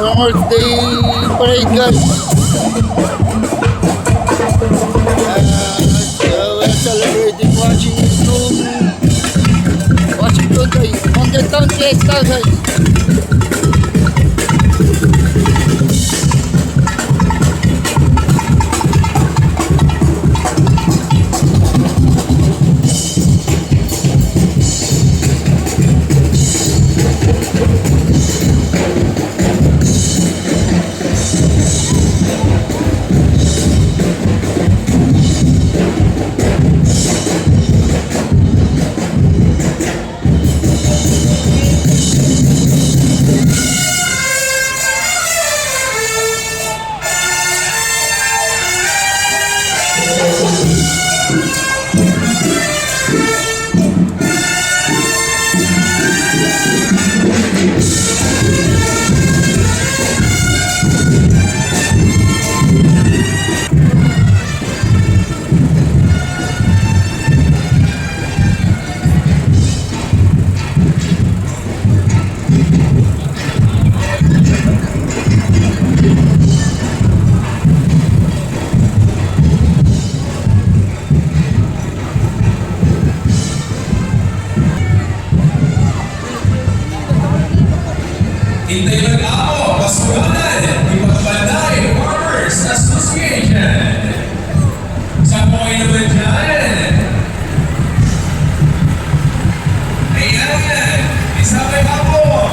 Earth Day Parade, guys. We're celebrating watching Washington Day, Mountain Town Fiesta, guys. Hintay lang ako, Pasugalan, Ipagbanday Farmers Association. Saan po kayo naman dyan? Ayan, isabay ako.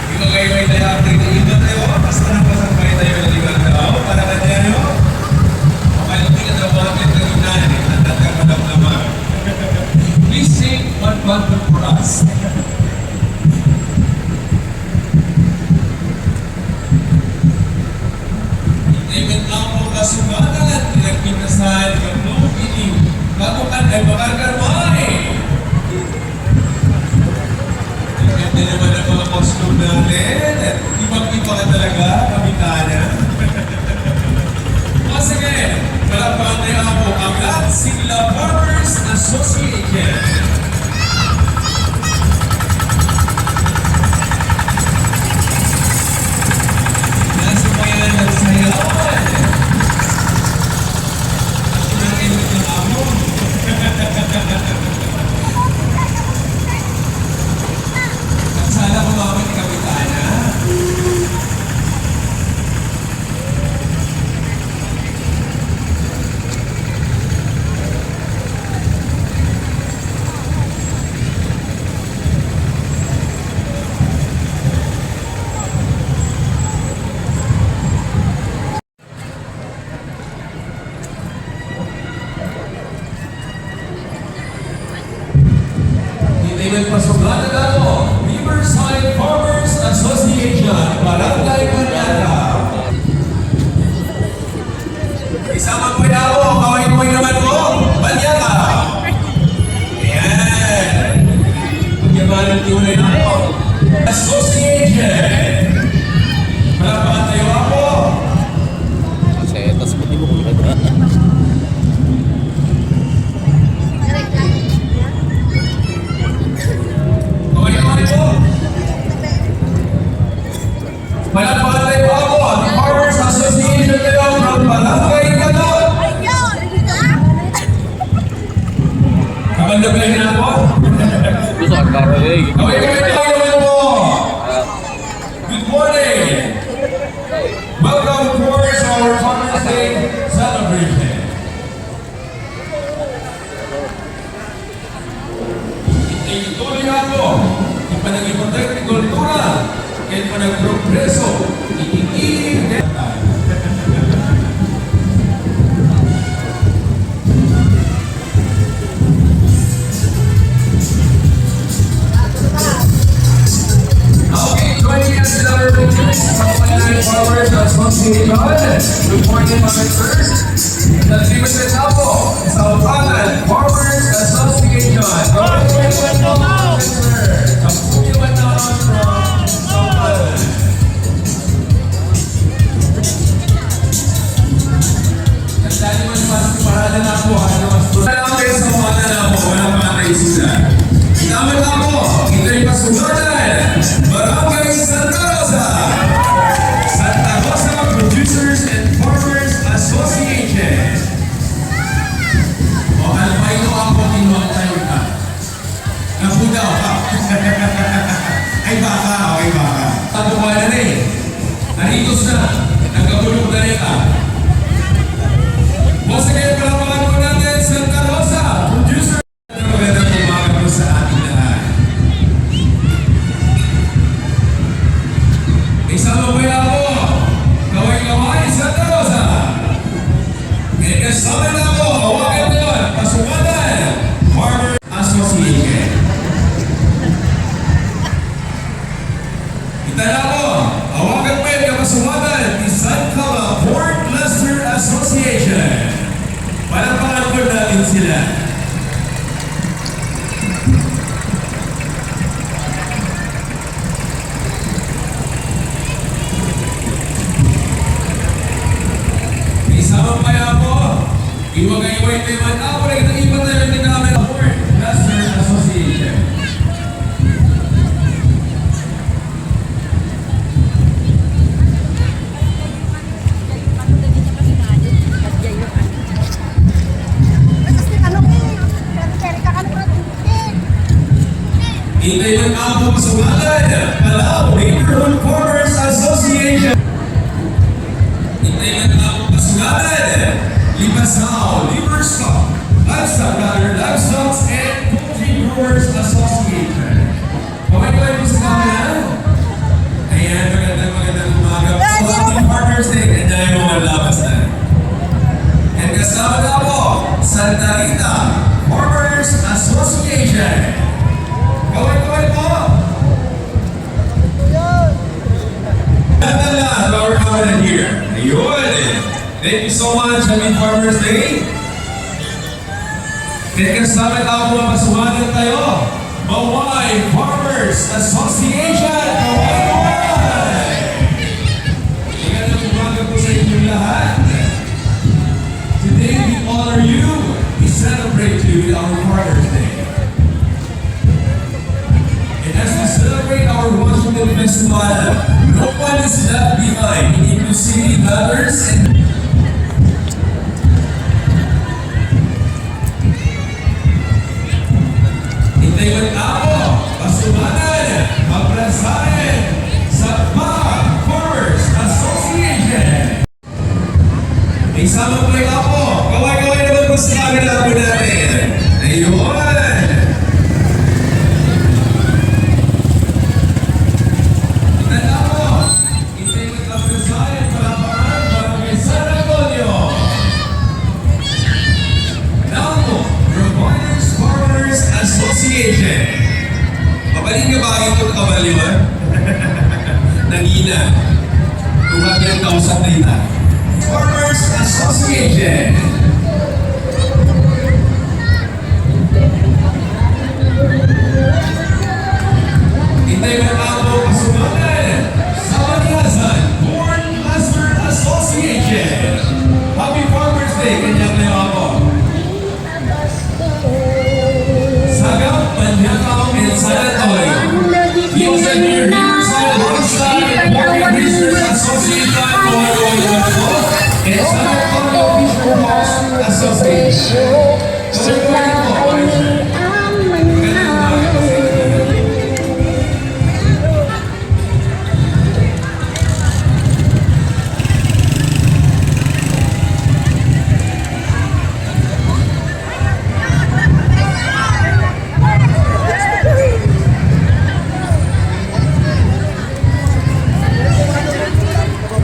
Di ba kayo may tayo ng iba tayo? Basta na pasakbay tayo ng ibang tao para kanya nyo. Makaluti ka na bakit ng inan, at kakalap naman. Please sing one bundle for us. Even ako Kasugalan, pinagpintasan ng Lupini, kamukan ay makakarmay. Ang ganda naman ang mga costume natin. Ibang-iba ka talaga, Kapitana. Once again, palakpakan tayo ako ang Latsila Farmers Association. Sana kumama ni Kapitana. Hindi nagpasugalan ako. Riverside Farmers Association, Barangay Manata. Isama po na ako, kaway-kaway naman po, Banyata. Ayan. Pagyaman ng tiwalay na ako. Association. Malapakan tayo ako. Setas mo, di mo kulit. Malapakan tayo ako, ang Farmers Association kayo from Barangay Manata. Kabandog lang na ako. Gusto ang karo eh. Kaway-kaway tayo naman po. Good morning. Welcome to our Farmers Day celebration. Ituloy ako. Ipanag-ipotek ni kultura. Kaya panag-progreso. Ikikilig na tayo. Okay, 20 years celebrating Kapitana Farmers Association. Good morning, mga first. Nag-ibig sa tapo sa Upanan Farmers Association. Kapuliwan na from Upanan. Nagdali man mas parada na po. Alam kayo sa Upanan na po. Walang mga kaisilan. Inaman ako. Ito'y Pasugalan. Barangay Santa Rosa. Nahitos na. Nagkabulog na rin ka. Once again, palapakan po natin Santa Rosa, producer. Magandang umaga po sa ating lahat. Isama po yan po. Kaway-kaway, Santa Rosa. Ngayon kasama na po, hawakan doon, Pasukanan Farmer Association. Kita na po, hawakan po yung Pasukanan Isangkala Port Cluster Association. Palapakan po natin sila. Isama pa yan po. Iwagay-iway tayo man ako rin. Nag-iba tayo ng Camera Port Cluster Association. Hintay man ako Pasukanan Palau Neighborhood Farmers Association. Hintay man ako Pasukanan Limasaw Livestock Livestock and Poultry Growers Association. Pamay-pamay po sa camera. Ayan, magandang umaga po. Happy Partners Day. Kanya yung mga labas na. And kasama na po, Santa Rita Farmers Association. Kaway-kaway po. Ganda lahat, our covenant here. Ayun. Thank you so much. Happy Farmers Day. Kaya kasama na po, masuwanan tayo. Mawai Farmers Association. Kaway-kaway. Magandang umaga po sa inyong lahat. Today we honor you. We celebrate you with our Farmers Day. And as we celebrate our Washington Festival, no one is left behind in inclusivity matters and Hintayin ako, Pasukanan, Mabrasayan, sa Farmers Association. Isama po yung ako. Kaway-kaway naman po sa camera po natin. Ayun. Pabalin ka ba itong kabaliwan? Nangina. Tumat yung kausap na ina. Farmers Association. Hintay mo na ako Pasukanan sa Maniasan Port Cluster Association. Happy Farmers Day. Kanya kayo ako. Sagam, Manhakaw, and San Antonio. Yung sa New Riverside, Alongside, Morgan Research Association, and San Antonio Fisher House Association. Sila ay ang manahal.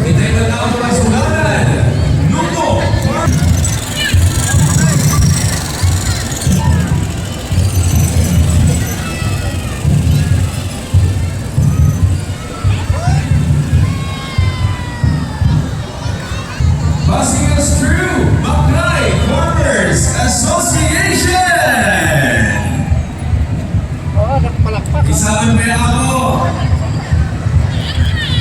Hintay mo na ako Pasukanan. Nuko, Passing us through, Maknay Farmers Association. Isahan mo yan ako.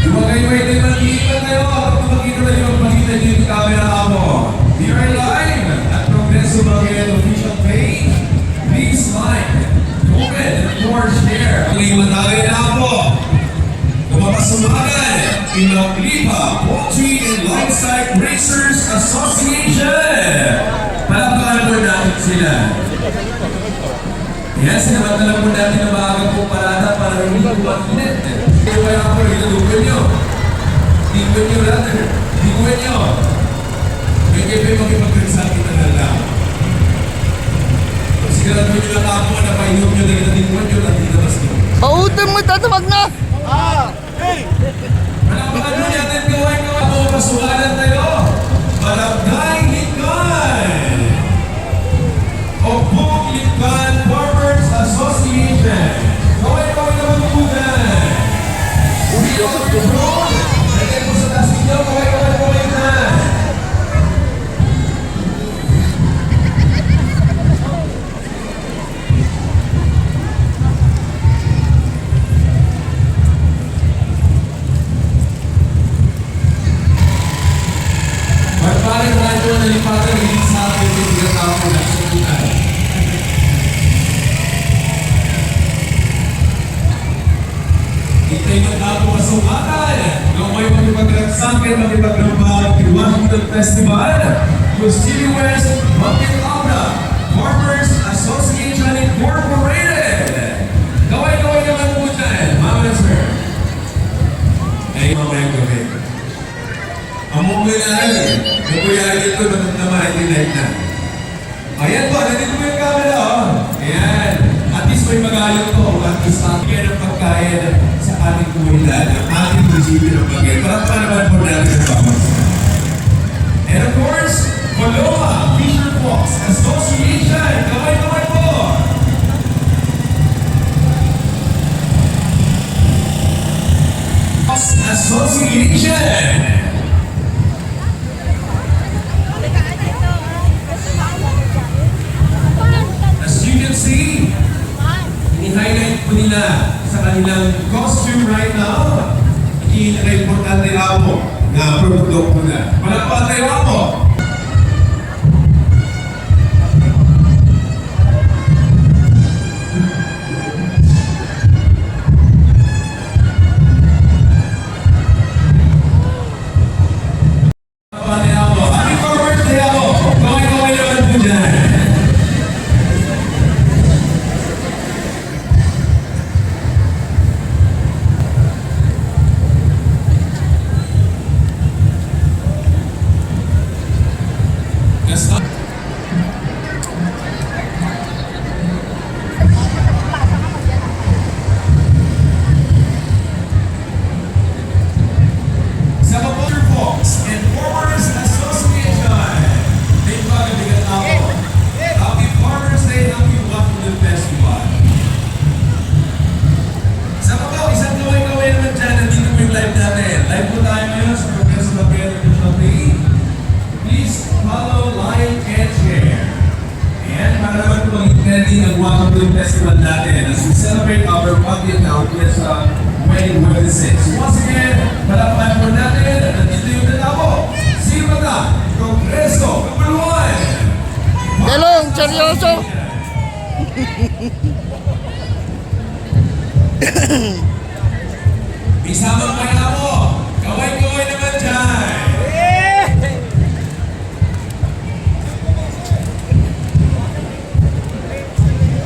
Iwagay-iway tayo mag-iipan kayo. Kapag makita na yung makita niyo yung camera ako. We are live at Progreso Baguette official page. Please like, comment, and of course share. Iwagay na ako. Kumapasumagan, Inaglipa Poultry and Livestock Racers Association. Palapakan po natin sila. Yes, sinamantala po natin ang maagang po parada para hindi po mag-net. Kaya ako rin nyo. Sige, may makipagkagsabi na lang. Kung sigurado nyo lang ako na painom nyo na kinatinuan nyo at dinabas nyo. Pautin mo, tatamag na! Malakpakan mo natin gawin ko ako pasukalan tayo. Barangay Likan. Ogbong Likan Farmers Association. Gawin naman po na. Uli ako ito bro. Lagay po sa taas ninyo. Gawin na. Magpaling radyo na lipatan ng sa akin yung ginagawa ko na sa tunay. Itay ng ako masungatan. Gaway magipagraksakin, makipagrambag, Washington Festival. City West, Bucket Aura, Farmers Association Incorporated. Gaway naman po dyan, Mama Sir. Ay, mamaya gabi. Among ginaan, nagpuyari dito naman hindi light na. Ayan po, nandito mo yung camera, oh. Ayan. At least may magalang ko. At least natin ang pagkain sa ating komunidad, ang ating munisipyo ng Bagay. Para naman po natin ang bamas. And of course, Coloma Fisher Fox Association. Kamay po. Fox Association. As you can see, ini-highlight po nila sa kanilang costume right now. Hindi na importante ako na produkto po na. Malakpan tayo ako. Happy birthday ako! Kaway naman po dyan. Sa Motor Fox and Farmers Association, may pagabigan ako. Happy Farmers Day, Happy Washington Festival. Sa mga isang gawin naman dyan, nandito po yung live natin. Live po tayo ngayon sa Progreso Bagay ng Shopee. Please follow, like, and share. And para naman po mag-attending ang Washington Festival natin as we celebrate our Bagay Town with 2026. Once again, palakpan po natin at nandito yung natabo. Sipata, Progreso, Kapuluan. Galong, seryoso! Isama kaya mo. Kaway naman dyan.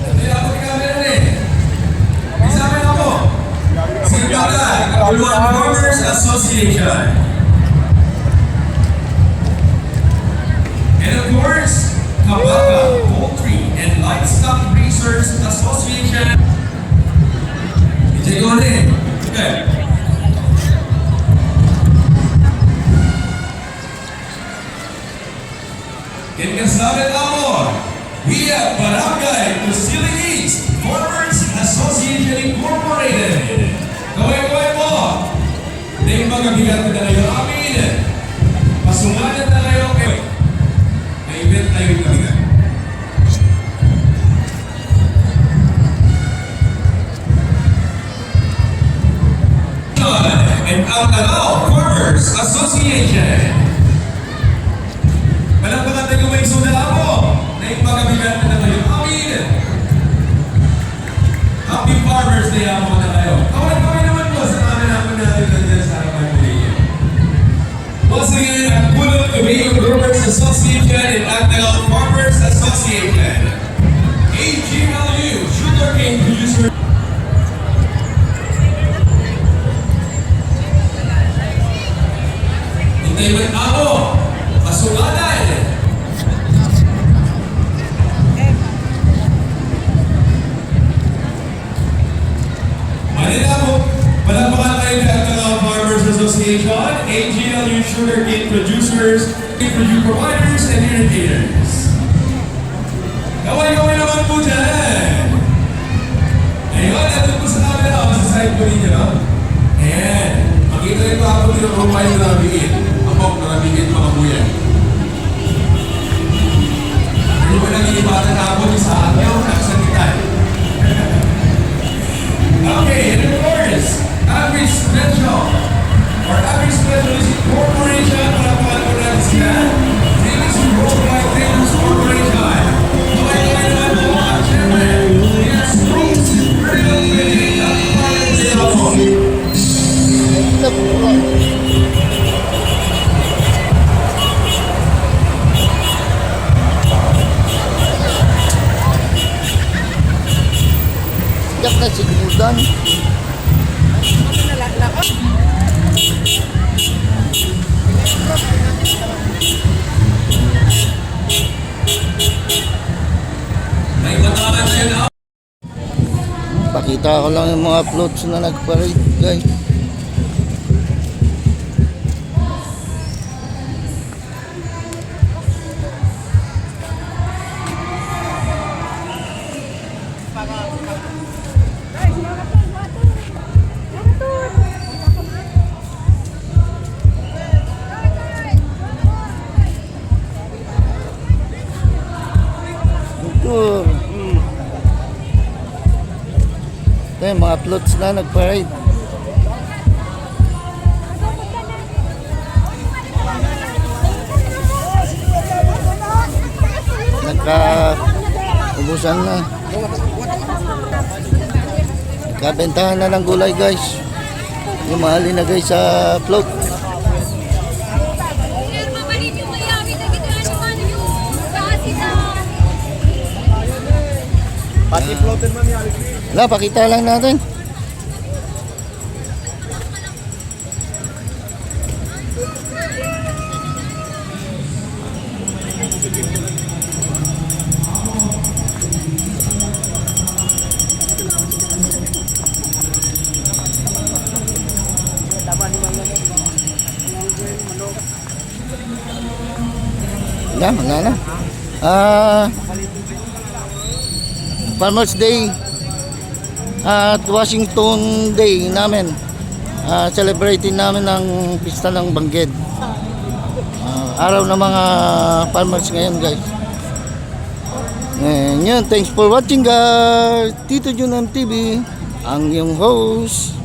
Hindi ako yung camera rin. Isama na mo. Sipata, Kapuluan Farmers Association. And of course, Kabaka Poultry and Livestock Research Association. Ije ko rin. Okay. In Casabe Amor, we have Barangay Kusili East Farmers Association Incorporated. Kaway mo. Dahil mga bigat na kayo amin. Pasunganan na kayo. May event tayo yung kabigat. And Alcanao Farmers Association. Malapatan tayo may sundala mo na ipagabigat na tayo amin. Happy Farmers Day ako na kayo. Kaway naman po sa namin natin nandiyan sa harapan mo ninyo. Once again, ang Pulong Kabay Farmers Association and Alcanao Farmers Association. AGLU Sugarcane Producer. Hintayin ako, masulanan, sugarcane producers, providers, and irrigators. Gawin naman po dyan. Ayun, natin po sa camera, sa side po ninyo. Ayan. Makita rin po ako dito kung kayo nabigit. Abok na nabigit mga buyan. Hindi ba nangilipatan na ako sa akin o nakasakitan? Okay, and of course, Average Special or Average Specialist Corporation, para po natin natin sila. Trailers Worldwide Trailers Corporation. Okay naman po, at syempre, yes, Rose Vertical Building. Ang pangalan nila po. Yak na sigmudan. May batalan siya na. Pakita ko lang yung mga floats na nagparade, guys. Ito. Ito yung mga floats na nagparade. Nagka-ubusan na. Nagkabentahan na ng gulay, guys. Yung mahali na guys sa float. Pati floater man yan. Wala, pakita lang natin. Wala na. Farmers Day at Washington Day namin. Celebrating namin ang pista ng Bangged. Araw ng mga farmers ngayon, guys. And yun, thanks for watching, guys. Tito Jun MTV, ang iyong host.